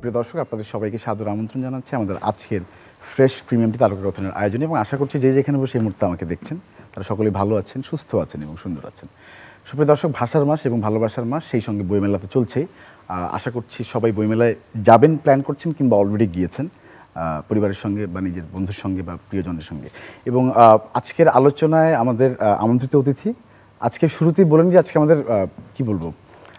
প্রিয় দর্শক, আপনাদের সবাইকে সাদর আমন্ত্রণ জানাচ্ছি আমাদের আজকের ফ্রেশ প্রিমিয়ামটি তারকাকথনের আয়োজনে, এবং আশা করছি যে যেখানে বসে এই মুহূর্তে আমাকে দেখছেন তারা সকলেই ভালো আছেন, সুস্থ আছেন এবং সুন্দর আছেন। সুপ্রিয় দর্শক, ভাষার মাস এবং ভালোবাসার মাস, সেই সঙ্গে বইমেলা তো চলছেই। আশা করছি সবাই বইমেলায় যাবেন, প্ল্যান করছেন কিংবা অলরেডি গিয়েছেন পরিবারের সঙ্গে বা নিজের বন্ধুর সঙ্গে বা প্রিয়জনের সঙ্গে। এবং আজকের আলোচনায় আমাদের আমন্ত্রিত অতিথি, আজকে শুরুতেই বলেন যে আজকে আমাদের কি বলবো,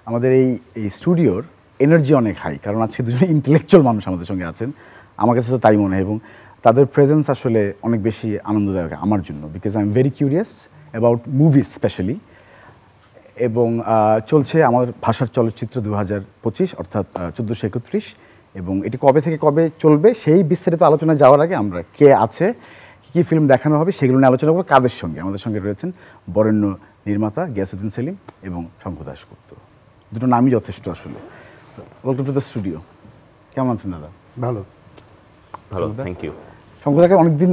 আমাদের এই স্টুডিওর এনার্জি অনেক হাই, কারণ আজকে দুজন ইন্টেলেকচুয়াল মানুষ আমাদের সঙ্গে আছেন, আমার কাছে তো তাই মনে হয়, এবং তাদের প্রেজেন্স আসলে অনেক বেশি আনন্দদায়ক আমার জন্য, because I am very curious about movies specially. এবং চলছে আমার ভাষার চলচ্চিত্র 2025, অর্থাৎ 1431, এবং এটি কবে থেকে কবে চলবে সেই বিস্তারিত আলোচনা যাওয়ার আগে আমরা কে আছে, কী ফিল্ম দেখানো হবে সেগুলো নিয়ে আলোচনা করবো। কাদের সঙ্গে? আমাদের সঙ্গে রয়েছেন বরেণ্য নির্মাতা গিয়াসউদ্দিন সেলিম এবং শঙ্কু দাশগুপ্ত। দুটো নামই যথেষ্ট আসলে। Welcome to the studio. কেমন আছেন দাদা? ভালো ভালো, থ্যাংক ইউ। শঙ্কুদাকে অনেকদিন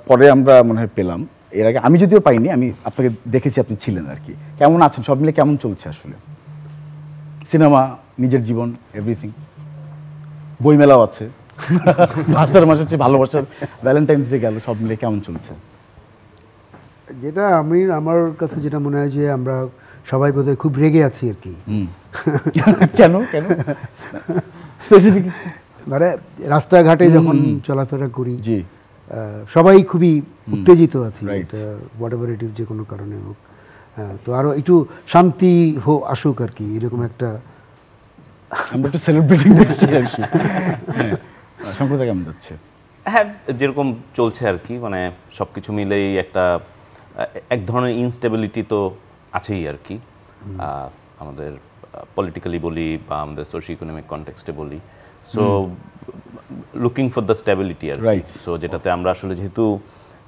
পরে আমরা মনে হয় পেলাম, এর আগে আমি যদিও পাইনি, আমি আপনাকে দেখেছি, আপনি ছিলেন আর কি। কেমন আছেন? সব মিলে কেমন চলছে আসলে? সিনেমা, নিজের জীবন, এভরিথিং। বইমেলাও আছে, ভাষার মাস আছে, ভালোবাসার ভ্যালেন্টাইন্স ডে গেল, সব মিলে কেমন চলছে? যেটা আমার কাছে যেটা মনে হয় যে আমরা সবাই বোধহয় খুব রেগে আছি আর কি। কেন কেন স্পেসিফিক? মানে রাস্তাঘাটে যখন চলাফেরা করি, জি, সবাই খুবই উত্তেজিত আছি, হোয়াট এভার ইট ইজ, যে কোনো কারণে হোক। তো আরও একটু শান্তি আসুক আর কি, এরকম একটা আমরা একটু সেলিব্রেটিং করছি আর কি। সম্প্রদায় কেমন যাচ্ছে? হ্যাঁ, যেরকম চলছে আর কি, মানে সব কিছু মিলেই এক ধরনের ইনস্টেবিলিটি তো আছেই আর কি। আমাদের পলিটিক্যালি বলি বা আমাদের সোশিও ইকোনমিক কনটেক্সটে বলি, so looking for the stability আর কি। সো যেটাতে আমরা আসলে, যেহেতু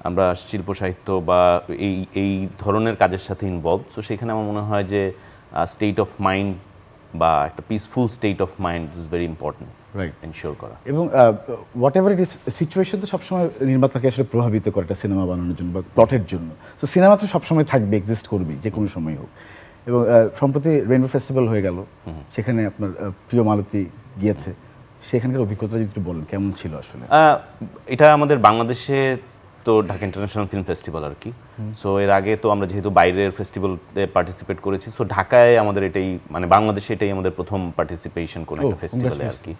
আমরা শিল্প সাহিত্য বা এই ধরনের কাজের সাথে ইনভলভ, সো সেখানে আমার মনে হয় যে স্টেট অফ মাইন্ড বা একটা peaceful state of mind is very important, right, ensure করা। এবং what ever it is, situation তো সবসময় নির্মাতাকে আসলে প্রভাবিত করে একটা সিনেমা বানানোর জন্য বা প্লটের জন্য। তো সিনেমা তো সবসময় থাকবে, এক্সিস্ট করবেই, যে কোনো সময় হোক। এবং সম্প্রতি রেইনবো ফেস্টিভ্যাল হয়ে গেল, সেখানে আপনার প্রিয় মালতী গিয়েছে, সেখানকার অভিজ্ঞতা যদি একটু বলেন, কেমন ছিল আসলে? এটা আমাদের বাংলাদেশে তো ঢাকা ইন্টারন্যাশনাল ফিল্ম ফেস্টিভ্যাল আর কি। সো এর আগে তো আমরা যেহেতু বাইরের ফেস্টিভ্যালে পার্টিসিপেট করেছি, সো ঢাকায় আমাদের এটাই, মানে বাংলাদেশে এটাই আমাদের প্রথম পার্টিসিপেশন কোনো একটা ফেস্টিভ্যালে আর কি।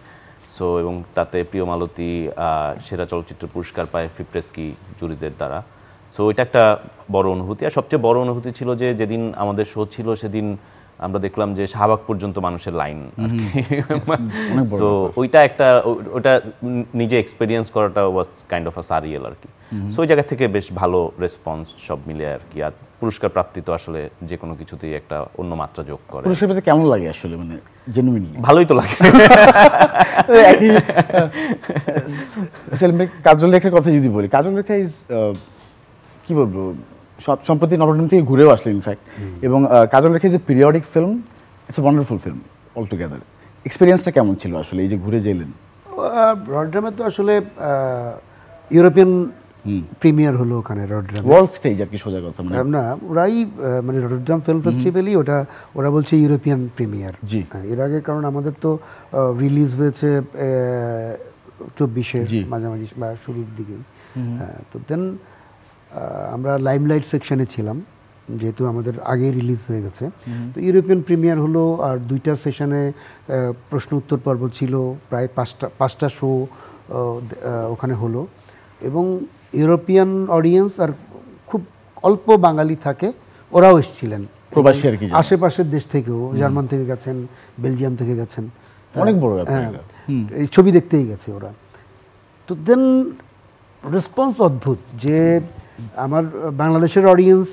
সো এবং তাতে প্রিয় মালতী সেরা চলচ্চিত্র পুরস্কার পায় ফিপ্রেস্কি জুরিদের দ্বারা। সো এটা একটা বড় অনুভূতি। আর সবচেয়ে বড় অনুভূতি ছিল যে যেদিন আমাদের শো ছিল, সেদিন আমরা দেখলাম যে শাহবাগ পর্যন্ত মানুষের লাইন আর কি। সো ওইটা নিজে এক্সপেরিয়েন্স করাটা ওয়াজ কাইন্ড অফ আ সারিয়াল আর কি। সো ওই জায়গা থেকে বেশ ভালো রেসপন্স সব মিলে আর কি। আর পুরস্কার প্রাপ্তি তো আসলে যে কোনো কিছুতেই একটা অন্য মাত্রা যোগ করে। পুরস্কার পেতে কেমন লাগে আসলে? মানে জেনুইনলি ভালোই তো লাগে। কাজল রেখার কথা যদি বলি, কাজল রেখা ইজ কি বলবো, সম্প্রতি নটরডেম থেকে ঘুরেও আসলে ইনফ্যাক্ট। এবং Kajal Rekha is a periodic film, it's a wonderful film all together. এক্সপিরিয়েন্সটা কেমন ছিল আসলে এই যে ঘুরে গেলেন? রটরডামে তো আসলে ইউরোপিয়ান প্রিমিয়ার হলো ওখানে, রটরডাম ওয়ার্ল্ড স্টেজ আর কি, সোজা কথা। মানে না, ওরাই মানে রটরডাম ফিল্ম ফেস্টিভ্যালই ওরা বলছে ইউরোপিয়ান প্রিমিয়ার। জি, এর আগে কারণ আমাদের তো রিলিজ হয়েছে 24-এর মাঝামাঝি বা শুরুর দিকেই। তো দেন আমরা লাইমলাইট সেকশনে ছিলাম, যেহেতু আমাদের আগে রিলিজ হয়ে গেছে। তো ইউরোপিয়ান প্রিমিয়ার হলো, আর 2টা সেশনে প্রশ্ন উত্তর পর্ব ছিল, প্রায় 5টা শো ওখানে হলো। এবং ইউরোপিয়ান অডিয়েন্স আর খুব অল্প বাঙালি থাকে, ওরাও এসেছিলেন প্রবাসী আর কি, আশেপাশের দেশ থেকেও, জার্মান থেকে গেছেন, বেলজিয়াম থেকে গেছেন, অনেক বড়। এই ছবি দেখতেই গেছে ওরা। তো দেন রেসপন্স অদ্ভুত, যে আমার বাংলাদেশের অডিয়েন্স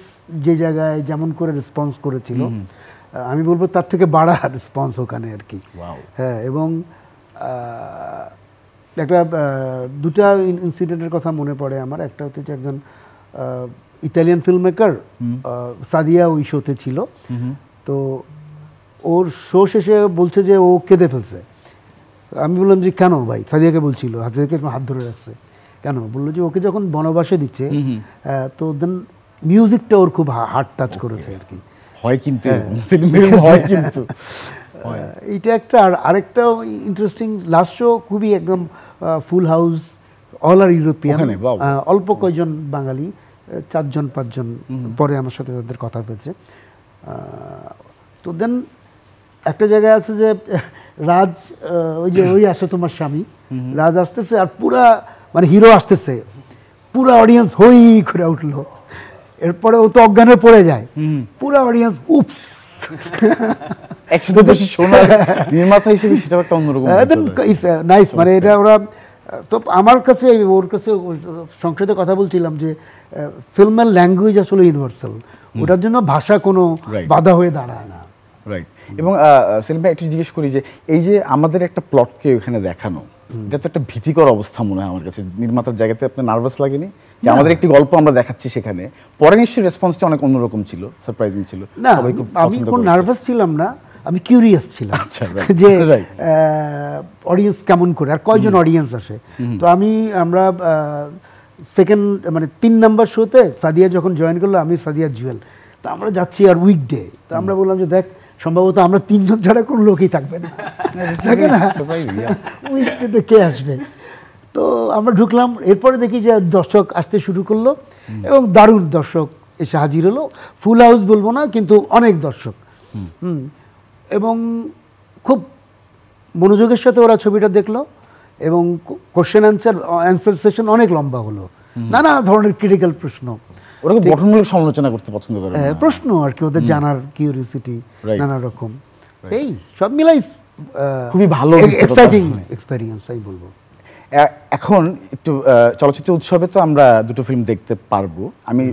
যে জায়গায় যেমন করে রেসপন্স করেছিল, আমি বলবো তার থেকে বাড়া রেসপন্স ওখানে আর কি। হ্যাঁ, এবং একটা 2টা ইনসিডেন্টের কথা মনে পড়ে আমার। একটা হচ্ছে যে একজন ইতালিয়ান ফিল্ম মেকার, সাদিয়া ওই শোতে ছিল। তো ওর শো শেষে বলছে যে ও কেঁদে ফেলছে। আমি বললাম যে কেন ভাই? সাদিয়াকে বলছিল, সাদিয়াকে হাত ধরে রাখছে। কেন? বললো যে ওকে যখন বনবাসে দিচ্ছে, তো দেন মিউজিকটা ওর খুব হার্ট টাচ করেছে আর কি। হয় কিন্তু হয় কিন্তু এইটা একটা। আর আরেকটা ইন্টারেস্টিং লাস্ট শো, খুবই একদম ফুল হাউস, অল আর ইউরোপিয়ান, ওখানে, বাহ। অল্প কয়জন বাঙালি, 4জন 5জন, পরে আমার সাথে তাদের কথা হয়েছে। তো দেন একটা জায়গায় আছে যে রাজ, ওই আসে তোমার স্বামী, রাজ আসতেছে আর পুরা মানে হিরো আসতেছে, পুরা অডিয়েন্স হই করে উঠলো। এরপরে ও তো অজ্ঞানে পড়ে যায়, পুরা অডিয়েন্স উপস। একসাথে বসে শোনা নির্মাতা হিসেবে সেটা একটা অন্যরকম নাইস। মানে এটা ওরা তো আমার কাছে, ওর কাছে সংসদে কথা বলছিলাম যে ফিল্মের ল্যাঙ্গুয়েজ আসলে ইউনিভার্সাল, ওটার জন্য ভাষা কোনো বাধা হয়ে দাঁড়ায় না। রাইট। এবং সেলিম ভাই একটু জিজ্ঞেস করি যে এই যে আমাদের একটা প্লটকে ওখানে দেখানো, এটা তো একটা ভীতিকর অবস্থা মনে হয় আমার কাছে। নির্মাতার জায়গাতে আপনার নার্ভাস লাগেনি যে আমাদের একটি গল্প আমরা দেখাচ্ছি সেখানে, পরে নিশ্চয়ই রেসপন্সটা অনেক অন্যরকম ছিল, সারপ্রাইজিং ছিল? না, আমি কোনো নার্ভাস ছিলাম না, আমি কিউরিয়াস ছিলাম যে অডিয়েন্স কেমন করে, আর কয়জন অডিয়েন্স আসে। তো আমরা সেকেন্ড মানে 3 নম্বর শোতে সাদিয়া যখন জয়েন করলো, আমি সাদিয়া জুয়েল, তো আমরা যাচ্ছি আর উইকডে, তো আমরা বললাম যে দেখ সম্ভবত আমরা 3 জন ছাড়া কোনো লোকই থাকবে না, থাকে না, উইকডেতে কে আসবে। তো আমরা ঢুকলাম, এরপরে দেখি যে দর্শক আসতে শুরু করলো এবং দারুণ দর্শক এসে হাজির হলো। ফুল হাউস বলবো না, কিন্তু অনেক দর্শক। এবং খুব মনোযোগের সাথে ওরা ছবিটা দেখলো এবং কোশ্চেন অ্যান্সার সেশন অনেক লম্বা হলো, নানা ধরনের ক্রিটিক্যাল প্রশ্ন। ওরা গঠনমূলক সমালোচনা করতে পছন্দ করে, প্রশ্ন আর কি, ওদের জানার কিউরিওসিটি নানা রকম, এই সব মিলাই খুবই ভালো এক্সাইটিং এক্সপেরিয়েন্স আমি বলবো। এখন একটু চলচ্চিত্র উৎসবে তো আমরা 2টো ফিল্ম দেখতে পারবো। আমি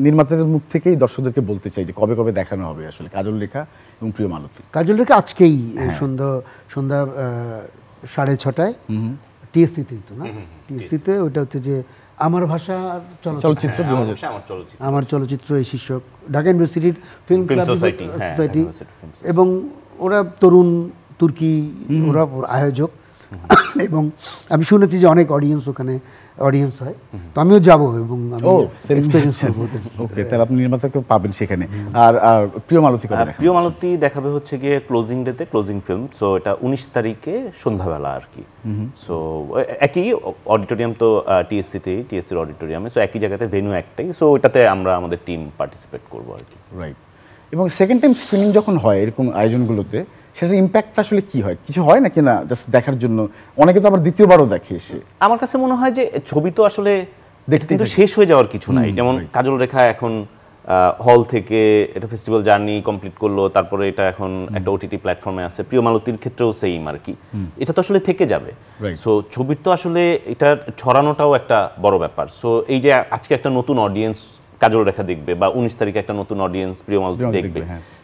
নির্মাতাদের মুখ থেকেই দর্শকদেরকে বলতে চাই যে কবে কবে দেখানো হবে আসলে কাজল রেখা এবং প্রিয় মালতী। কাজল রেখা আজকেই সন্ধ্যা 6:30টায় টিএসসিতেই, তো না টিএসসিতে, ওইটা হচ্ছে যে আমার ভাষা চলচ্চিত্র, আমার চলচ্চিত্র এই শীর্ষক, ঢাকা ইউনিভার্সিটির ফিল্ম ক্লাব সোসাইটি, এবং ওরা তরুণ তুর্কি, ওরা আয়োজক। এবং আমি শুনেছি যে অনেক অডিয়েন্স হয়, তো আমিও যাবো এবং আমি এক্সপেরিয়েন্স করব। ওকে, তাহলে আপনি নির্মাতাকে পাবেন সেখানে। আর প্রিয় মালতী কবে দেখাবে? প্রিয় মালতী দেখাবে হচ্ছে গিয়ে ক্লোজিং ডেতে, ক্লোজিং ফিল্ম। সো এটা 19 তারিখে সন্ধ্যাবেলা আর কি। সো একই অডিটোরিয়াম, তো টিএসসির অডিটোরিয়ামে, সো একই জায়গাতে, ভেন্যু একটাই। সো ওটাতে আমরা আমাদের টিম পার্টিসিপেট করবো আর কি। রাইট। এবং সেকেন্ড টাইম স্ক্রিনিং যখন হয় এরকম আয়োজনগুলোতে, সেটার ইম্প্যাক্ট আসলে কি হয়? কিছু হয় নাকি না জাস্ট দেখার জন্য? অনেকে তো আবার দ্বিতীয়বারও দেখে এসে। আমার কাছে মনে হয় যে ছবি তো আসলে দেখতে কিন্তু শেষ হয়ে যাওয়ার কিছু নাই। যেমন কাজল রেখা এখন হল থেকে এটা ফেস্টিভ্যাল জার্নি কমপ্লিট করলো, তারপরে এটা এখন একটা ওটিটি প্ল্যাটফর্মে আছে। প্রিয় মালতীর ক্ষেত্রেও সেম আর কি, এটা তো আসলে থেকে যাবে। সো ছবির তো আসলে এটা ছড়ানোটাও একটা বড় ব্যাপার। সো এই যে আজকে একটা নতুন অডিয়েন্স কাজল রেখা দেখবে, বা 19 তারিখে একটা নতুন অডিয়েন্স প্রিয় মালতী দেখবে,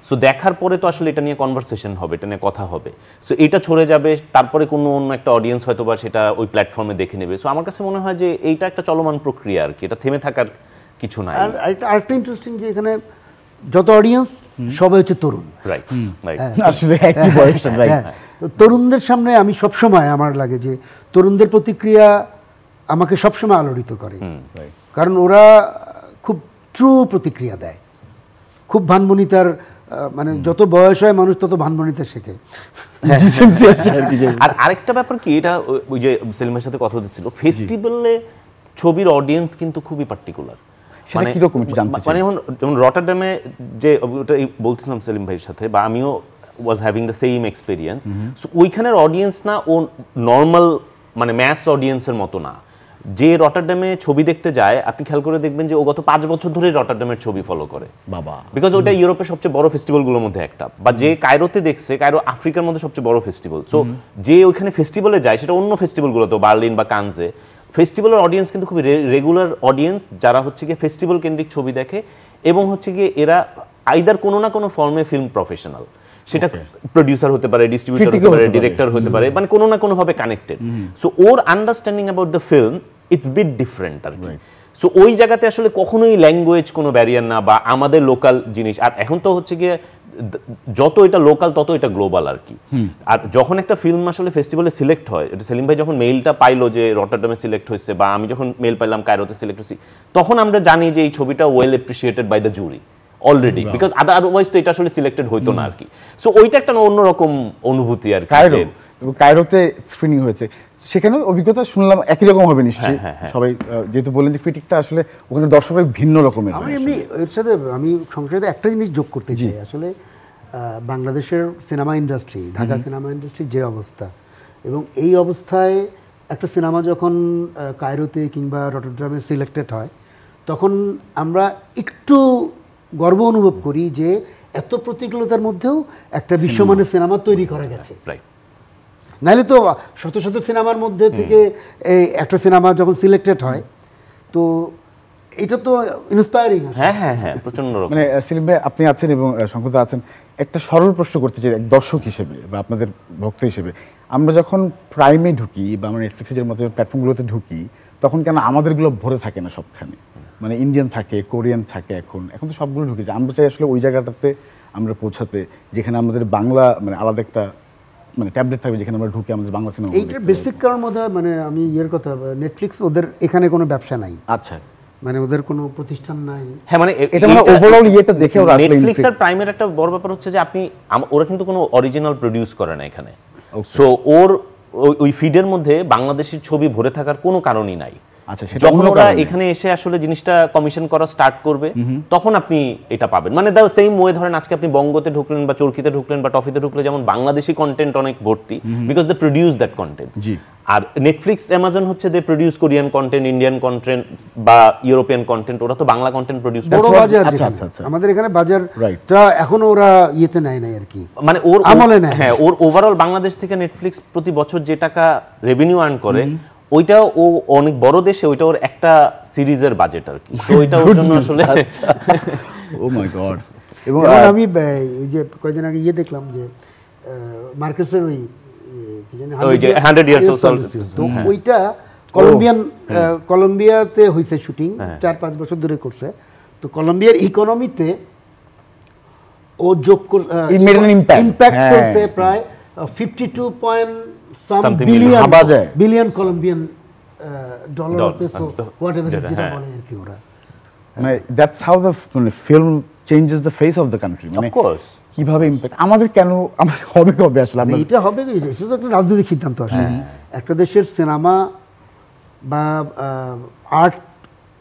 সো দেখার পরে তো আসলে এটা নিয়ে কনভারসেশন হবে, এটা নিয়ে কথা হবে। সো এটা ছড়ে যাবে, তারপরে কোনো অন্য একটা অডিয়েন্স হয়তো বা সেটা ওই প্ল্যাটফর্মে দেখে নেবে। সো আমার কাছে মনে হয় যে এইটা একটা চলমান প্রক্রিয়া আর কি, এটা থেমে থাকার কিছু নাই। আর আরেকটা ইন্টারেস্টিং যে এখানে যত অডিয়েন্স সবাই হচ্ছে তরুণ, রাইট, আসলে একই বয়স, রাইট। তরুণদের সামনে আমি সবসময়, আমার লাগে যে তরুণদের প্রতিক্রিয়া আমাকে সবসময় আলোড়িত করে, কারণ ওরা খুব ট্রু প্রতিক্রিয়া দেয়, খুব ভানমনিতার, মানে যত বয়স হয় মানুষ তত ভানমনিতা শেখে। আর আরেকটা ব্যাপার কি, এটা ওই যে সেলিমের সাথে কথা হচ্ছিল, ফেস্টিভ্যালে ছবির অডিয়েন্স কিন্তু খুবই পার্টিকুলার। মানে কিরকম একটু জানতে চাই। মানে যেমন রটারডামে যে ওটা বলছিলাম সেলিম ভাইয়ের সাথে, বা আমিও was having the same experience. So ওইখানের অডিয়েন্স না ও নর্মাল মানে ম্যাস অডিয়েন্সের মতো না। যে রটারডামে ছবি দেখতে যায়, আপনি খেয়াল করে দেখবেন যে ও গত 5 বছর ধরে রটারডামের ছবি ফলো করে, বাবা, বিকজ ওটা ইউরোপের সবচেয়ে বড় ফেস্টিভ্যালগুলোর মধ্যে একটা। বা যে কায়রোতে দেখছে, কায়রো আফ্রিকার মধ্যে সবচেয়ে বড় ফেস্টিভ্যাল। সো যে ওইখানে ফেস্টিভ্যালে যায়, সেটা অন্য ফেস্টিভ্যালগুলোতে, বার্লিন বা কানজে, ফেস্টিভ্যালের অডিয়েন্স কিন্তু খুবই রেগুলার অডিয়েন্স, যারা হচ্ছে গিয়ে ফেস্টিভ্যাল কেন্দ্রিক ছবি দেখে, এবং হচ্ছে গিয়ে এরা আইদার কোনো না কোনো ফর্মে ফিল্ম প্রফেশনাল। সেটা প্রোডিউসার হতে পারে, ডিস্ট্রিবিউটর হতে পারে, ডিরেক্টর হতে পারে, মানে কোনো না কোনো ভাবে কানেক্টেড। সো ওর understanding about the film it's bit different আর কি। সো ওই জায়গাতে আসলে কখনোই ল্যাঙ্গুয়েজ কোনো ব্যারিয়ার না, বা আমাদের লোকাল জিনিস। আর এখন তো হচ্ছে গিয়ে যত এটা লোকাল তত এটা গ্লোবাল আর কি। আর যখন একটা ফিল্ম আসলে ফেস্টিভ্যালে সিলেক্ট হয়, এটা সেলিম ভাই যখন মেইলটা পাইলো যে রটারডামে সিলেক্ট হয়েছে, বা আমি যখন মেইল পাইলাম কায়রোতে সিলেক্ট হয়েছি, তখন আমরা জানি যে এই ছবিটা well appreciated by the jury, already, because otherwise তো এটা আসলে সিলেক্টেড হইতো না আর কি। সো ওইটা একটা অন্যরকম অনুভূতি আর কি। কায়রোতে স্ক্রিনিং হয়েছে, সেখানেও অভিজ্ঞতা শুনলাম একই রকম হবে নিশ্চয়ই। সবাই যেহেতু বললেন যে ক্রিটিকটা আসলে ওখানে দর্শকের ভিন্ন রকমের। আমি এমনি এর সাথে আমি সংসদে একটা জিনিস যোগ করতে চাই, আসলে বাংলাদেশের সিনেমা ইন্ডাস্ট্রি, ঢাকা সিনেমা ইন্ডাস্ট্রির যে অবস্থা, এবং এই অবস্থায় একটা সিনেমা যখন কায়রোতে কিংবা রটারডামে সিলেক্টেড হয়, তখন আমরা একটু গর্ব অনুভব করি যে এত প্রতিকূলতার মধ্যেও একটা বিশ্বমানের সিনেমা তৈরি করা গেছে। নাইলে তো শত শত সিনেমার মধ্যে থেকে এই একটা সিনেমা যখন সিলেক্টেড হয়, তো এটা তো ইন্সপায়ারিং। হ্যাঁ প্রচন্ড। মানে সেলিম ভাই আপনি আছেন এবং শঙ্কর আছেন, একটা সরল প্রশ্ন করতে চাই এক দর্শক হিসেবে বা আপনাদের ভক্ত হিসেবে, আমরা যখন প্রাইমে ঢুকি বা আমরা নেটফ্লিক্সের মতো প্ল্যাটফর্মগুলোতে ঢুকি, তখন কেন আমাদেরগুলো ভরে থাকে না সবখানে? মানে ইন্ডিয়ান থাকে, কোরিয়ান থাকে, এখন তো সবগুলো ঢুকেছে। আমরা চাই আসলে ওই জায়গাটাতে আমরা পৌঁছাতে, যেখানে আমাদের বাংলা মানে আলাদা একটা মানে ট্যাবলেট থাকবে, যেখানে আমরা ঢুকে আমাদের বাংলা সিনেমা। এইটার বেসিক কারণ মধ্যে মানে আমি কথা, নেটফ্লিক্স ওদের এখানে কোনো ব্যবসা নাই। আচ্ছা, মানে ওদের কোনো প্রতিষ্ঠান নাই। হ্যাঁ, মানে এটা মানে ওভারঅল ইয়েটা দেখে ওরা আসলে নেটফ্লিক্স আর প্রাইমের একটা বড় ব্যাপার হচ্ছে যে ওরা কিন্তু কোনো অরিজিনাল প্রোডিউস করে না এখানে। সো ওই ফিডের মধ্যে বাংলাদেশের ছবি ভরে থাকার কোনো কারণই নাই। আচ্ছা, যখন ওরা এখানে এসে আসলে জিনিসটা কমিশন করা স্টার্ট করবে, তখন আপনি এটা পাবেন। মানে দ্য সেম ওয়ে ধরেন আজকে আপনি বঙ্গতে ঢুকলেন বা চরকিতে ঢুকলেন বা টফিতে ঢুকলে যেমন বাংলাদেশি কন্টেন্ট অনেক ভর্তি, because they produce that content. আর নেটফ্লিক্স, অ্যামাজন হচ্ছে they produce Korean content, Indian content বা ইউরোপিয়ান কন্টেন্ট। ওরা তো বাংলা কন্টেন্ট প্রোডিউস করে। বড় বাজার আমাদের এখানে, বাজারটা এখনো ওরা ইয়েতে নেয় নাই আর কি, মানে ওর আমলে নেয়। হ্যাঁ, ওর ওভারঅল বাংলাদেশ থেকে নেটফ্লিক্স প্রতি বছর যে টাকা রেভিনিউ আর্ন করে, ওইটাও ও অনেক বড় দেশে, ওইটা ওর একটা সিরিজের বাজেট আর কি। সো ওইটা ওর জন্য আসলে ও মাই গড। এবং আমি ওই যে কয়েকদিন আগে দেখলাম যে মার্কেসের ওই যে 100 ইয়ার্স তো ওইটা কলম্বিয়াতে হয়েছে শুটিং, 4-5 বছর ধরে করছে। তো কলম্বিয়ার ইকোনমিতে ও যোগ ইম্প্যাক্ট করছে প্রায় 52 billion Colombian dollar, peso, whatever যেটা বলে আর কি ওরা। মানে that's how the film changes the face of the country. মানে কিভাবে ইম্প্যাক্ট আমাদের কেন আমাদের হবে কবে আসলে এটা হবে, এটা একটা রাজনৈতিক সিদ্ধান্ত আসলে। একটা দেশের সিনেমা বা আর্ট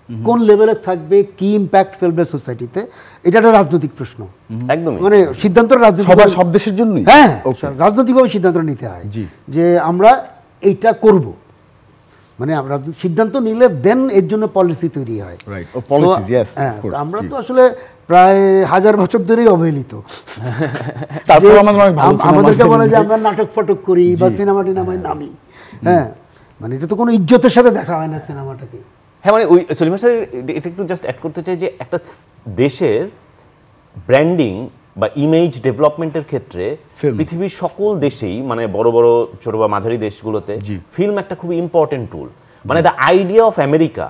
কোন লেভেলে থাকবে, কি ইম্প্যাক্ট ফেলবে সোসাইটিতে, এটা একটা রাজনৈতিক প্রশ্ন। একদম, মানে সিদ্ধান্ত রাজনৈতিক, সব দেশের জন্যই। হ্যাঁ, রাজনৈতিকভাবে সিদ্ধান্ত নিতে হয় যে আমরা এইটা করব। মানে আমরা সিদ্ধান্ত নিলে দেন এর জন্য পলিসি তৈরি হয়। আমরা তো আসলে প্রায় 1000 বছর ধরেই অবহেলিত। আমাদেরকে বলে যে আমরা নাটক ফটক করি বা সিনেমা টিনেমায় নামি। হ্যাঁ, মানে এটা তো কোনো ইজ্জতের সাথে দেখা হয় না সিনেমাটাকে। হ্যাঁ, মানে ওই সলিমা স্যার এটা একটু জাস্ট অ্যাড করতে চাই যে একটা দেশের ব্র্যান্ডিং বা ইমেজ ডেভেলপমেন্টের ক্ষেত্রে পৃথিবীর সকল দেশেই, মানে বড় বড় ছোট বা মাঝারি দেশগুলোতে ফিল্ম একটা খুব ইম্পর্টেন্ট টুল। মানে দ্য আইডিয়া অফ আমেরিকা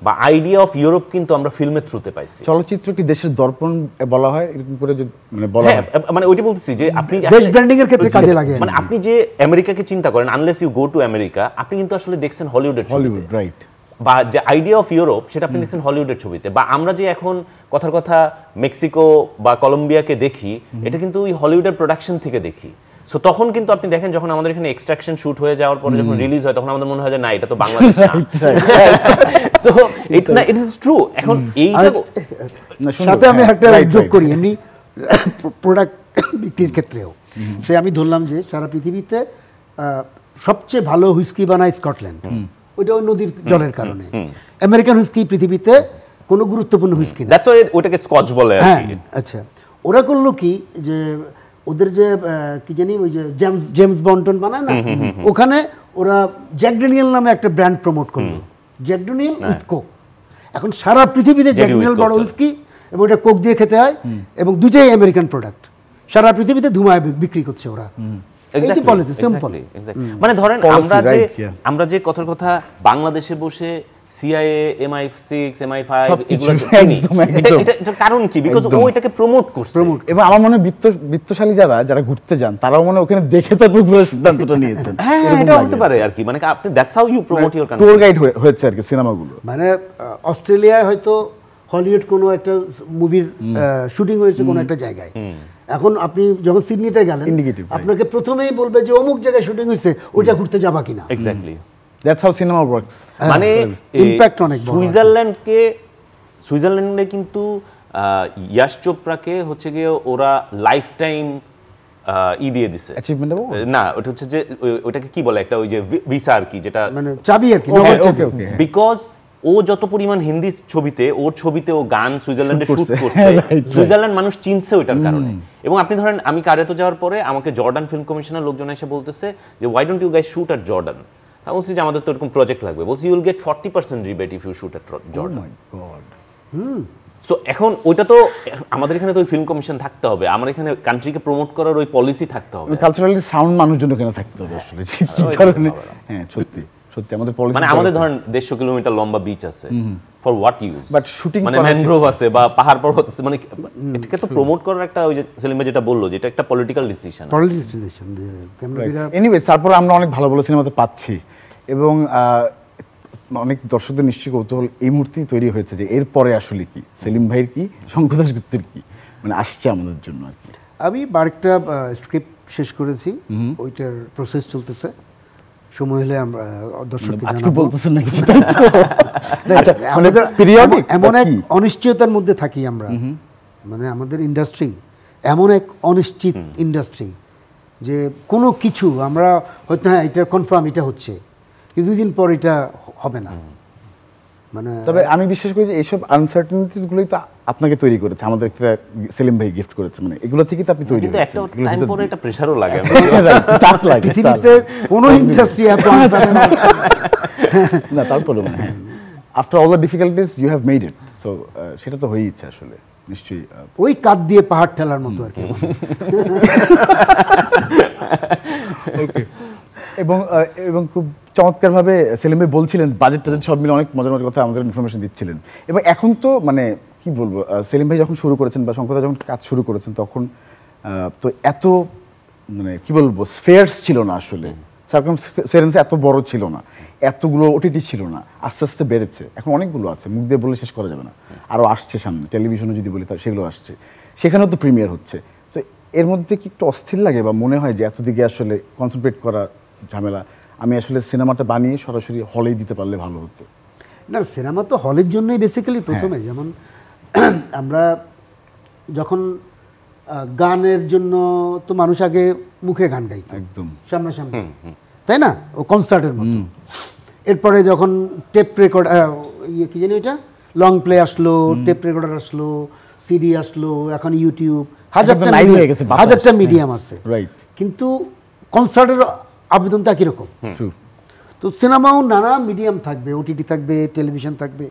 বা আইডিয়া অফ ইউরোপ কিন্তু আমরা ফিল্মের থ্রুতে পাইছি। চলচ্চিত্র কি দেশের দর্পণ বলা হয় এরকম করে যে মানে বলা হয়? মানে ওইটা বলতেছি যে আপনি দেশ ব্র্যান্ডিং এর ক্ষেত্রে কাজে লাগে। মানে আপনি যে আমেরিকাকে চিন্তা করেন, unless you go to America, আপনি কিন্তু আসলে দেখছেন হলিউডের হলিউড, রাইট। বা যে আইডিয়া অফ ইউরোপ সেটা আপনি দেখছেন হলিউডের ছবিতে। বা আমরা যে এখন কথার কথা মেক্সিকো বা কলম্বিয়াকে দেখি, এটা কিন্তু ওই হলিউডের প্রোডাকশন থেকে দেখি। সো তখন কিন্তু আপনি দেখেন যখন আমাদের এখানে এক্সট্রাকশন শুট হয়ে যাওয়ার পরে যখন রিলিজ হয়, তখন আমাদের মনে হয় যে না, এটা তো বাংলাদেশ না। So it is true. এখন এইটা সাথে আমি একটা যোগ করি, এমনি প্রোডাক্ট বিক্রির ক্ষেত্রেও সে আমি ধরলাম যে সারা পৃথিবীতে সবচেয়ে ভালো হুইস্কি বানায় স্কটল্যান্ড। ওইটা ওই নদীর জলের কারণে। আমেরিকান হুইস্কি পৃথিবীতে কোনো গুরুত্বপূর্ণ হুইস্কি না, দ্যাটস হোয়াই ওটাকে স্কচ বলে আর কি। আচ্ছা, ওরা করলো কি যে ওদের যে কি জানি ওই যে জেমস বন্টন বানায় না, ওখানে ওরা জ্যাক ড্যানিয়েল নামে একটা ব্র্যান্ড প্রমোট করলো, জ্যাক ড্যানিয়েল উইথ কোক। এখন সারা পৃথিবীতে জ্যাক ড্যানিয়েল বড় হুইস্কি এবং এটা কোক দিয়ে খেতে হয়, এবং দুটোই আমেরিকান প্রোডাক্ট। সারা পৃথিবীতে ধুমায় বিক্রি করছে ওরা। মানে ধরেন আমরা যে কথার কথা বাংলাদেশে বসে সিআইএ, MI6, MI5 এগুলো চিনি, এটা কারণ কি? বিকজ ও এটাকে প্রমোট করছে। এবং আমার মনে হয় বিত্তশালী যারা ঘুরতে যান, তারাও মনে ওখানে দেখে তারপর পুরো সিদ্ধান্তটা নিয়েছেন। হ্যাঁ, এটা হতে পারে আর কি। মানে আপনি that's how you promote your country. Tour guide হয়েছে আর কি সিনেমাগুলো। মানে অস্ট্রেলিয়ায় হয়তো হলিউড কোনো একটা মুভির শুটিং হয়েছে কোনো একটা জায়গায়, এখন আপনি যখন সিডনিতে গেলেন Indicative, right. আপনাকে প্রথমেই বলবে যে অমুক জায়গায় শুটিং হয়েছে, ওইটা ঘুরতে যাবা কিনা। Exactly, that's how cinema works. মানে ইমপ্যাক্ট অনেক বড়। সুইজারল্যান্ডে কিন্তু ইয়াশ চোপড়াকে হচ্ছে গিয়ে ওরা লাইফ টাইম দিয়ে দিছে অ্যাচিভমেন্ট দেবো না, ওটা হচ্ছে যে ওটাকে কি বলে একটা ওই যে ভিসা আর কি, যেটা মানে চাবি আর কি। ওকে ওকে বিকজ ও যত পরিমাণ হিন্দি ছবিতে ওর ছবিতে ও গান সুইজারল্যান্ডে Shoot শুট করছে। করছে, Right, সুইজারল্যান্ড মানুষ চিনছে ওইটার কারণে। এবং আপনি ধরেন আমি কারেতো যাওয়ার পরে আমাকে জর্ডান ফিল্ম কমিশনের লোকজন এসে বলতেছে যে why don't you guys shoot at Jordan. আমি বলছি যে আমাদের তো এরকম প্রজেক্ট লাগবে, বলছি you will get 40% rebate if you shoot at Jordan. My God. So এখন ওইটা তো আমাদের এখানে তো ওই ফিল্ম কমিশন থাকতে হবে, আমার এখানে কান্ট্রিকে প্রমোট করার ওই পলিসি থাকতে হবে। কালচারালি সাউন্ড মানুষজন কেন থাকতে হবে আসলে, কি কারণে? হ্যাঁ সত্যি সত্যি আমাদের পলিসি, মানে আমাদের ধরেন 150 কিলোমিটার লম্বা বিচ আছে, for what use? But shooting মানে ম্যানগ্রোভ আছে বা পাহাড় পর্বত আছে, মানে এটাকে তো প্রমোট করার একটা, ওই যে সেলিম ভাই যেটা বললো, যেটা একটা পলিটিক্যাল ডিসিশন। পলিটিশিয়ান যে ক্যামেরা। এনিওয়েজ তারপর আমরা অনেক ভালো ভালো সিনেমাতে পাচ্ছি এবং অনেক দর্শকদের নিশ্চয়ই কৌতূহল এই মুহূর্তেই তৈরি হয়েছে যে এরপরে আসলে কি সেলিম ভাইয়ের কি, শঙ্কর দাশগুপ্তের কি মানে আসছে আমাদের জন্য আর কি। আমি আরেকটা স্ক্রিপ্ট শেষ করেছি, ওইটার প্রসেস চলতেছে, সময় হলে আমরা দর্শককে আজকে জানাবো। বলতেছেন না কিছু, তাই তো? আচ্ছা মানে আমাদের periodic এমন এক কি? অনিশ্চয়তার মধ্যে থাকি আমরা, মানে আমাদের ইন্ডাস্ট্রি এমন এক অনিশ্চিত ইন্ডাস্ট্রি যে কোনো কিছু আমরা হয়তো হ্যাঁ এটা কনফার্ম এটা হচ্ছে, কিন্তু 2 দিন পর এটা হবে না। মানে তবে আমি বিশ্বাস করি যে এইসব আনসার্টেনিটিস গুলোই তো আপনাকে তৈরি করেছে, আমাদের একটা সেলিম ভাই গিফট করেছে, মানে এগুলো থেকে তো আপনি তৈরি কিন্তু একটা হয়েছেন। টাইম পরে এটা প্রেসারও লাগে। তাক লাগে পৃথিবীতে কোনো ইন্ডাস্ট্রি এত uncertain না, তারপরে মানে হ্যাঁ after all the difficulties you have made it, so সেটা তো হয়েই ইচ্ছে আসলে নিশ্চয়ই। ওই কাঁধ দিয়ে পাহাড় ঠেলার মতো আর কি। ওকে। এবং এবং খুব চমৎকারভাবে সেলিম ভাই বলছিলেন বাজেট টাজেট সব মিলে অনেক মজার মজার কথা আমাদের ইনফরমেশন দিচ্ছিলেন। এবং এখন তো মানে কি বলবো, সেলিম ভাই যখন শুরু করেছেন বা শঙ্করদা যখন কাজ শুরু করেছেন তখন তো এত মানে কি বলবো স্ফেয়ার্স ছিল না আসলে, সার্কামস্টেন্স এত বড় ছিল না, এতগুলো ওটিটি ছিল না, আস্তে আস্তে বেড়েছে, এখন অনেকগুলো আছে, মুখ দিয়ে বলে শেষ করা যাবে না, আরও আসছে সামনে, টেলিভিশনে যদি বলি সেগুলো আসছে, সেখানেও তো প্রিমিয়ার হচ্ছে। তো এর মধ্যে কি একটু অস্থির লাগে বা মনে হয় যে এত দিকে আসলে কনসেন্ট্রেট করা ঝামেলা, আমি আসলে সিনেমাটা বানিয়ে সরাসরি হলেই দিতে পারলে ভালো হতো? না, সিনেমা তো হলের জন্যই বেসিক্যালি প্রথমে, যেমন আমরা যখন গানের জন্য তো মানুষ আগে মুখে গান গাইত একদম সামনাসামনি, তাই না, ও কনসার্টের মতো। এরপরে যখন টেপ রেকর্ড ইয়ে কি জানি ওইটা লং প্লে আসলো, টেপ রেকর্ডার আসলো, সিডি আসলো, এখন ইউটিউব, হাজারটা মিডিয়াম আছে, রাইট। কিন্তু কনসার্টের আবেদনটা একই রকম। তো সিনেমাও নানা মিডিয়াম থাকবে, ওটিটি থাকবে, টেলিভিশন থাকবে,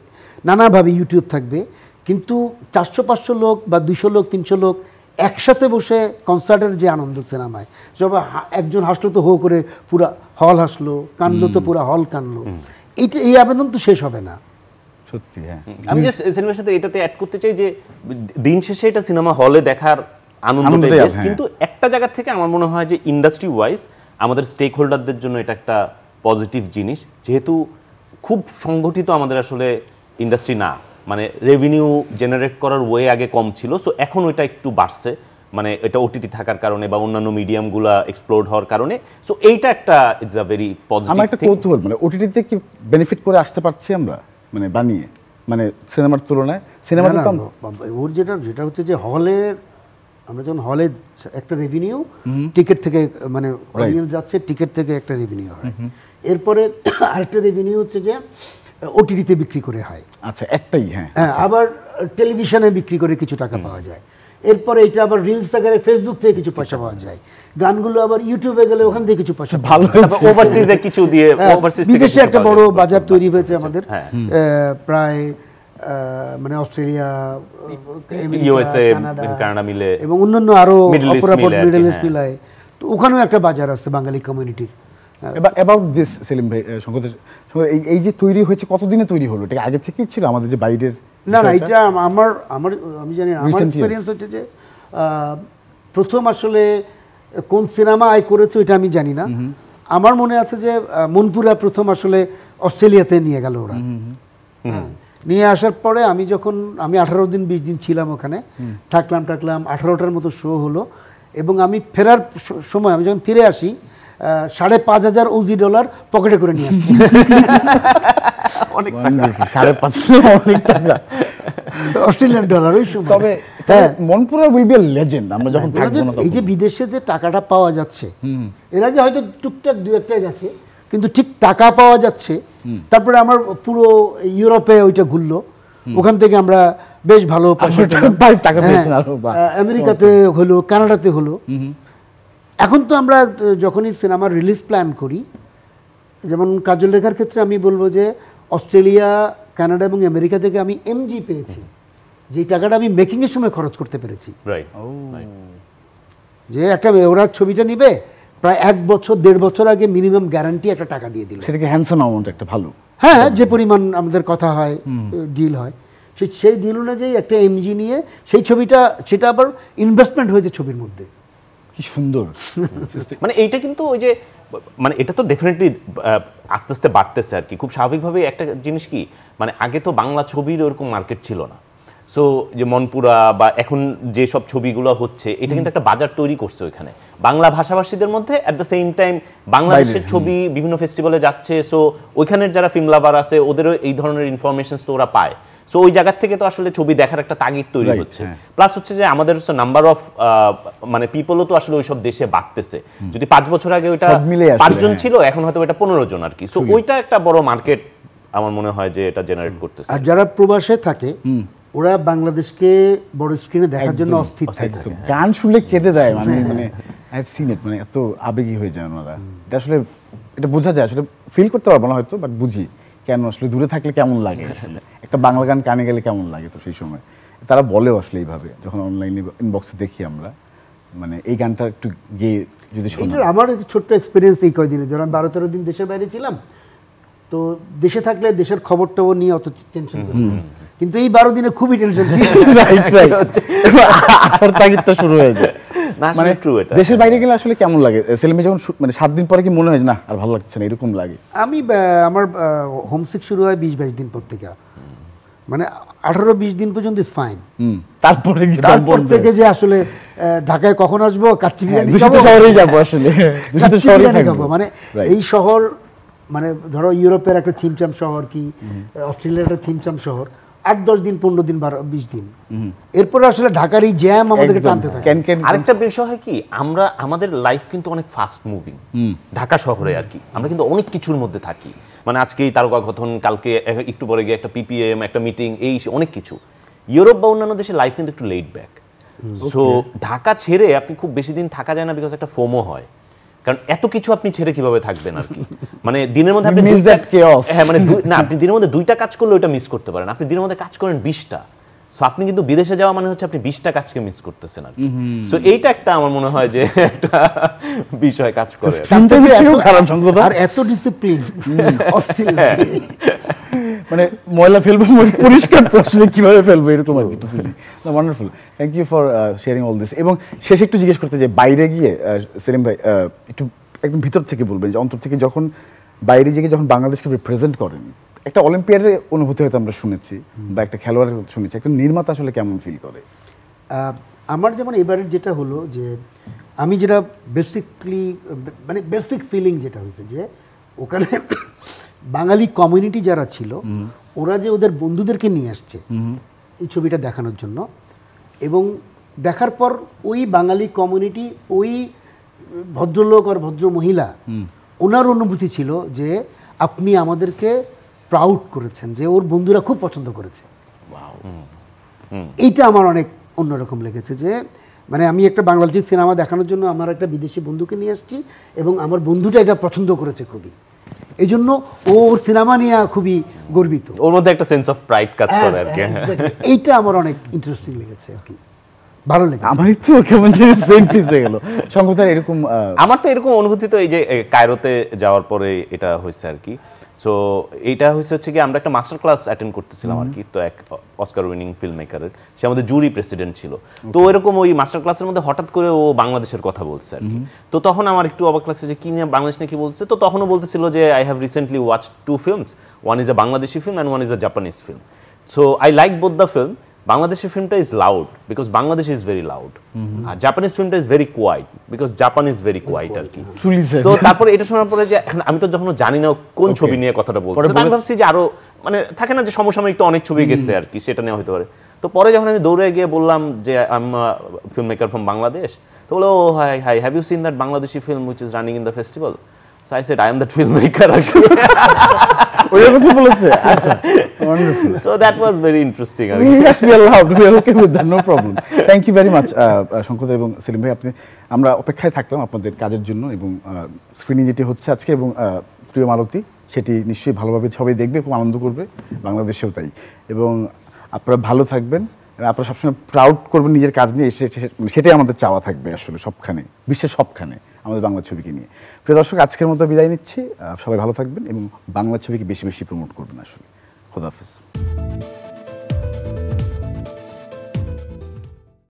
নানাভাবে ইউটিউব থাকবে, কিন্তু 400-500 লোক বা 200 লোক 300 লোক একসাথে বসে কনসার্টের যে আনন্দ সিনেমায়, সব একজন হাসলো তো হো করে পুরা হল হাসলো, কানলো তো পুরা হল কানলো, এই আবেদন তো শেষ হবে না। সত্যি হ্যাঁ। আমি যে সিনেমার সাথে এটাতে অ্যাড করতে চাই যে দিন শেষে এটা সিনেমা হলে দেখার আনন্দটাই বেশ, কিন্তু একটা জায়গা থেকে আমার মনে হয় যে ইন্ডাস্ট্রি ওয়াইজ আমাদের স্টেক হোল্ডারদের জন্য এটা একটা পজিটিভ জিনিস, যেহেতু খুব সংগঠিত আমাদের আসলে ইন্ডাস্ট্রি না, মানে রেভিনিউ জেনারেট করার ওয়ে আগে কম ছিল, সো এখন ওইটা একটু বাড়ছে, মানে এটা ওটিটি থাকার কারণে বা অন্যান্য মিডিয়ামগুলো এক্সপ্লোর হওয়ার কারণে, সো এইটা একটা ইটস আ ভেরি পজিটিভ। আমার একটা কৌতূহল, মানে ওটিটিতে কি বেনিফিট করে আসতে পারছি আমরা, মানে বানিয়ে, মানে সিনেমার তুলনায় সিনেমাতে তো ওর যেটা হচ্ছে যে হলের, আমরা যখন হলে একটা রেভিনিউ টিকিট থেকে, মানে অডিয়েন্স যাচ্ছে টিকিট থেকে একটা রেভিনিউ হয়, এরপরে আরেকটা রেভিনিউ হচ্ছে যে ওটিটিতে বিক্রি করে হয়, আচ্ছা একটাই হ্যাঁ, আবার টেলিভিশনে বিক্রি করে কিছু টাকা পাওয়া যায়, এরপরে এটা আবার রিলস আকারে ফেসবুক থেকে কিছু পয়সা পাওয়া যায়, গানগুলো আবার ইউটিউবে গেলে ওখান থেকে কিছু পয়সা ভালো, ওভারসিজে কিছু দিয়ে, ওভারসিজ থেকে বিদেশে একটা বড় বাজার তৈরি হয়েছে আমাদের, প্রায় মানে অস্ট্রেলিয়া, ইউএসএ, কানাডা মিলে এবং অন্যান্য আরো অপরাপর মিডল ইস্ট হ্যাঁ। মিলায়, তো ওখানেও একটা বাজার আছে বাঙালি কমিউনিটির। অ্যাবাউট দিস সেলিম ভাই, এই যে তৈরি হয়েছে কতদিনে তৈরি হলো, এটা আগে থেকেই ছিল আমাদের যে বাইরের? না না, এটা আমি জানি আমার এক্সপেরিয়েন্স হচ্ছে যে প্রথম আসলে কোন সিনেমা আয় করেছে ওইটা আমি জানি না, আমার মনে আছে যে মনপুরা প্রথম আসলে অস্ট্রেলিয়াতে নিয়ে গেল ওরা, নিয়ে আসার পরে আমি 18 দিন 20 দিন ছিলাম ওখানে, থাকলাম 18টার মতো শো হলো, এবং আমি ফেরার সময় আমি যখন ফিরে আসি $5,500 অজি পকেটে করে নিয়ে আসছি। অনেক টাকা, অস্ট্রেলিয়ান ডলার ওই সময়। তবে Monpura will be a legend আমরা যখন থাকবো না এই যে বিদেশে যে টাকাটা পাওয়া যাচ্ছে, এর আগে হয়তো টুকটাক 2-1টা গেছে, কিন্তু ঠিক টাকা পাওয়া যাচ্ছে। তারপরে আমার পুরো ইউরোপে ওইটা ঘুরলো, ওখান থেকে আমরা বেশ ভালো টাকা পেয়েছেন আরো, আমেরিকাতে হলো, কানাডাতে হলো। এখন তো আমরা যখনই সিনেমার রিলিজ প্ল্যান করি, যেমন কাজল রেখার ক্ষেত্রে আমি বলবো যে অস্ট্রেলিয়া, কানাডা এবং আমেরিকা থেকে আমি এমজি পেয়েছি, যে টাকাটা আমি মেকিংয়ের সময় খরচ করতে পেরেছি। যে একটা ওরা ছবিটা নিবে, প্রায় 1 বছর 1.5 বছর আগে মিনিমাম গ্যারান্টি একটা টাকা দিয়ে দিল। সেটাকে হ্যান্ডসাম অ্যামাউন্ট, একটা ভালো, হ্যাঁ, যে পরিমাণ আমাদের কথা হয়, ডিল হয়, সেই ডিল অনুযায়ী একটা এমজি নিয়ে সেই ছবিটা, সেটা আবার ইনভেস্টমেন্ট হয়েছে ছবির মধ্যে। কি সুন্দর। মানে এইটা কিন্তু ওই যে মানে এটা তো ডেফিনেটলি আস্তে আস্তে বাড়তেছে আর কি, খুব স্বাভাবিকভাবে। একটা জিনিস কি, মানে আগে তো বাংলা ছবির ওরকম মার্কেট ছিল না, সো যে মনপুরা বা এখন যে সব ছবিগুলো হচ্ছে, এটা কিন্তু একটা বাজার তৈরি করছে ওইখানে বাংলা ভাষাভাষীদের মধ্যে। অ্যাট দ্য সেম টাইম বাংলাদেশের ছবি বিভিন্ন ফেস্টিভ্যালে যাচ্ছে, সো ওইখানের যারা ফিল্ম লাভার আছে ওদেরও এই ধরনের ইনফরমেশন তো ওরা পায়। সো ওই জায়গা থেকে তো আসলে ছবি দেখার একটা তাগিদ তৈরি হচ্ছে। প্লাস হচ্ছে যে আমাদের হচ্ছে নাম্বার অফ মানে পিপলও তো আসলে ওইসব দেশে বাড়তেছে। যদি 5 বছর আগে ওইটা 5 জন ছিল, এখন হয়তো এটা 15 জন আর কি। সো ওইটা একটা বড় মার্কেট আমার মনে হয় যে এটা জেনারেট করতেছে। আর যারা প্রবাসে থাকে ওরা বাংলাদেশকে বড় স্ক্রিনে দেখার জন্য অস্থির থাকে, গান শুনলে কেঁদে দেয়, মানে আই হ্যাভ সিন ইট, মানে এত আবেগী হয়ে যায় ওনারা। এটা আসলে এটা বোঝা যায়, আসলে ফিল করতে পারবো না হয়তো, বাট বুঝি কেন আসলে দূরে থাকলে কেমন লাগে, আসলে একটা বাংলা গান কানে গেলে কেমন লাগে। তো সেই সময় তারা বলেও আসলে এইভাবে, যখন অনলাইনে ইনবক্সে দেখি আমরা, মানে এই গানটা একটু গেয়ে যদি শোনা। আমার একটা ছোট্ট এক্সপিরিয়েন্স এই কয়দিনে, যখন 12-13 দিন দেশের বাইরে ছিলাম, তো দেশে থাকলে দেশের খবর টবর নিয়ে অত টেনশন করি, কিন্তু এই 12 দিনে খুবই টেনশন। আসার তাগিদটা শুরু হয়ে যায়। মানে ট্রু, এটা দেশের বাইরে গেলে আসলে কেমন লাগে সেলিমে, যখন মানে 7 দিন পরে কি মনে হয় না আর ভালো লাগছে না, এরকম লাগে? আমি আমার হোমসিক শুরু হয় 20-22 দিন পর থেকে, মানে 18-20 দিন পর্যন্ত ইজ ফাইন। তারপর থেকে যে আসলে ঢাকায় কখন আসবো, কাচ্চি বিরিয়ানি খাবো, শহরেই যাবো, আসলে বিরিয়ানি খাবো। মানে এই শহর, মানে ধরো ইউরোপের একটা ছিমছাম শহর, কি অস্ট্রেলিয়ার একটা ছিমছাম শহর, 8-10 দিন 15 দিন 20 দিন, এরপরে আসলে ঢাকার এই জ্যাম আমাদেরকে টানতে থাকে। আরেকটা বিষয় হয় কি, আমরা আমাদের লাইফ কিন্তু অনেক ফাস্ট মুভিং ঢাকা শহরে আর কি, আমরা কিন্তু অনেক কিছুর মধ্যে থাকি। মানে আজকে এই তারকা কথন, কালকে একটু পরে গিয়ে একটা পিপিএম, একটা মিটিং, এই অনেক কিছু। ইউরোপ বা অন্যান্য দেশের লাইফ কিন্তু একটু লেট ব্যাক। সো ঢাকা ছেড়ে আপনি খুব বেশি দিন থাকা যায় না, বিকজ একটা ফোমো হয়, কারণ এত কিছু আপনি ছেড়ে কিভাবে থাকবেন আর কি। মানে দিনের মধ্যে আপনি হ্যাঁ, মানে না, আপনি দিনের মধ্যে 2টা কাজ করলে ওইটা মিস করতে পারেন, আপনি দিনের মধ্যে কাজ করেন 20টা। সো আপনি কিন্তু বিদেশে যাওয়া মানে হচ্ছে আপনি 20টা কাজকে মিস করতেছেন আর কি। সো এইটা একটা আমার মনে হয় যে একটা বিষয় কাজ করে, আর এত ডিসিপ্লিন, অস্থির, মানে ময়লা ফেলবো পরিষ্কার তো আসলে কিভাবে ফেলবো, এরকম আর কি। Wonderful, thank you for sharing all this. এবং শেষে একটু জিজ্ঞেস করতে যে বাইরে গিয়ে সেলিম ভাই একটু একদম ভিতর থেকে বলবেন, যে অন্তর থেকে যখন বাইরে গিয়ে যখন বাংলাদেশকে রিপ্রেজেন্ট করেন, একটা অলিম্পিয়াডের অনুভূতি হয়তো আমরা শুনেছি, বা একটা খেলোয়াড়ের শুনেছি, একটা নির্মাতা আসলে কেমন ফিল করে? আমার যেমন এবারের যেটা হলো, যে আমি যেটা বেসিকলি, মানে বেসিক ফিলিং যেটা হয়েছে, যে ওখানে বাঙালি কমিউনিটি যারা ছিল, ওরা যে ওদের বন্ধুদেরকে নিয়ে আসছে এই ছবিটা দেখানোর জন্য, এবং দেখার পর ওই বাঙালি কমিউনিটি, ওই ভদ্রলোক আর ভদ্র মহিলা, ওনার অনুভূতি ছিল যে আপনি আমাদেরকে প্রাউড করেছেন, যে ওর বন্ধুরা খুব পছন্দ করেছে। এইটা আমার অনেক অন্যরকম লেগেছে, যে মানে আমি একটা বাংলাদেশি সিনেমা দেখানোর জন্য আমার একটা বিদেশি বন্ধুকে নিয়ে আসছি, এবং আমার বন্ধুটা এটা পছন্দ করেছে খুবই, এই জন্য ওর সিনেমা নিয়ে খুবই গর্বিত, ওর মধ্যে একটা সেন্স অফ প্রাইড কাজ করে আর কি। এইটা আমার অনেক ইন্টারেস্টিং লেগেছে আর কি, ভালো লেগেছে। আমারই তো কেমন যেন ব্রেন ফ্রিজ হয়ে গেল। সংগঠন এরকম, আমার তো এরকম অনুভূতি তো এই যে কায়রোতে যাওয়ার পরে এটা হয়েছে আর কি। সো এইটা হচ্ছে কি, আমরা একটা মাস্টার ক্লাস অ্যাটেন্ড করতেছিলাম আর কি, তো এক অস্কার উইনিং ফিল্ম মেকারের, সে আমাদের জুরি প্রেসিডেন্ট ছিল। তো এরকম ওই মাস্টার ক্লাসের মধ্যে হঠাৎ করে ও বাংলাদেশের কথা বলছে আর কি। তো তখন আমার একটু অবাক লাগছে যে কি নিয়ে বাংলাদেশ নিয়ে কি বলছে। তো তখনও বলতেছিল যে I have recently watch 2 films, one is a Bangladeshi film and one is a Japanese film. So I like both the film. বাংলাদেশের ফিল্মটা is loud because Bangladesh is very loud, আর জাপানিজ ফিল্মটা is very quiet because Japan is very quiet আর কি। তো তারপরে এটা শোনার পরে যে এখন আমি তো যখন জানি না কোন ছবি নিয়ে কথাটা বলছে, আমি ভাবছি যে আরো মানে থাকে না যে সমসাময়িক তো অনেক ছবি গেছে আর কি, সেটা নেওয়া হতে পারে। তো পরে যখন আমি দৌড়ে গিয়ে বললাম যে I am film maker from Bangladesh, তো বলো hi hi have you seen that Bangladeshi film which is running in the festival? So I said I am that film maker আর কি। ওই কথা বলেছে, আচ্ছা wonderful. So that was very interesting আর কি। Yes, we are allowed. We are okay with that, no problem. Thank you very much, Shankar এবং সেলিম ভাই। আমরা অপেক্ষায় থাকলাম আপনাদের কাজের জন্য, এবং স্ক্রিনিং যেটি হচ্ছে আজকে এবং প্রিয় মালতী সেটি নিশ্চয়ই ভালোভাবে সবাই দেখবে, খুব আনন্দ করবে, বাংলাদেশেও তাই। এবং আপনারা ভালো থাকবেন, আপনারা সবসময় প্রাউড করবেন নিজের কাজ নিয়ে, সেটাই আমাদের চাওয়া থাকবে আসলে সবখানে, বিশ্বের সবখানে আমাদের বাংলা ছবিকে নিয়ে। প্রিয় দর্শক, আজকের মতো বিদায় নিচ্ছি। সবাই ভালো থাকবেন এবং বাংলা ছবিকে বেশি বেশি প্রমোট করবেন আসলে। খোদা হাফেজ।